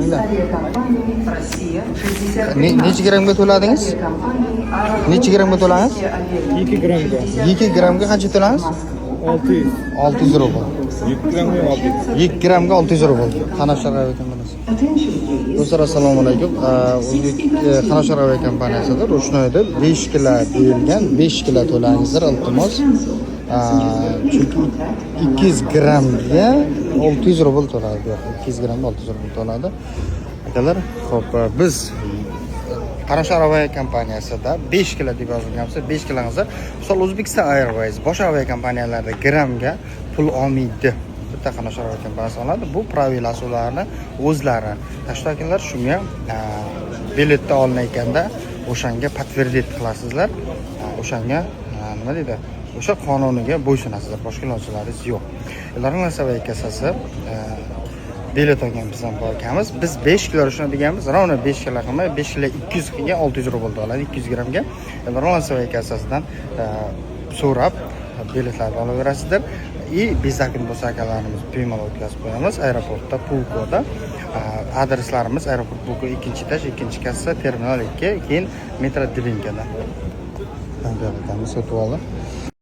Bismillah. Necha grammga to'ladingiz? Necha grammga to'ladingiz? 2 grammga 2 grammga qancha to'ladingiz? 600. 600 rubl. 2 grammga 600. 2 grammga 600 rubl. Qanashar aviy kompaniyasi. Do'stlar, assalomu alaykum. O'zbek Qanashar aviy kompaniyasida Ro'shnoyda 5 kilo deyilgan, 5 kilo to'langizlar iltimos. Chunki 200 grammga 600 rubl to'ladi. 200 grammga 600 rubl to'ladi. Akalar, xo'p, biz Qanashar aviy kompaniyasida 5 kilo deb yozilganmiz. 5 kilongizlar. Misol Uzbekistan Airways boshqa aviy kompaniyalarda grammga pul olmaydi. Bitta Qanashar aviy kompaniyasi oladi. Bu pravilasi ularni o'zlari. Tashkilotchilar shunga biletni olinayotganda o'shanga подтвердить qilasizlar. O'shanga nima deydi? O'sha qonuniga bo'ysunasizlar. Boshqa ilojlaringiz yo'q. Ularning aviy kassasi bilet olgan bizdan boramiz. Biz 5 kilo ushna deganmiz. Ravna 5 kilo qilmay 5 kilo 200 ga 600 rubl oladi. 200 grammga. Ularning aviy kassasidan so'rab biletlarni olaverasizlar. Bizakini bo'lsa akalarimiz bemalol o'tkazib qo'yamiz aeroportda, Pulkoda. Adreslarimiz aeroport Pulko 2-etaj, 2-kassa, terminal 2, keyin metro Devinkada. Qanday qilamiz sotib oldi?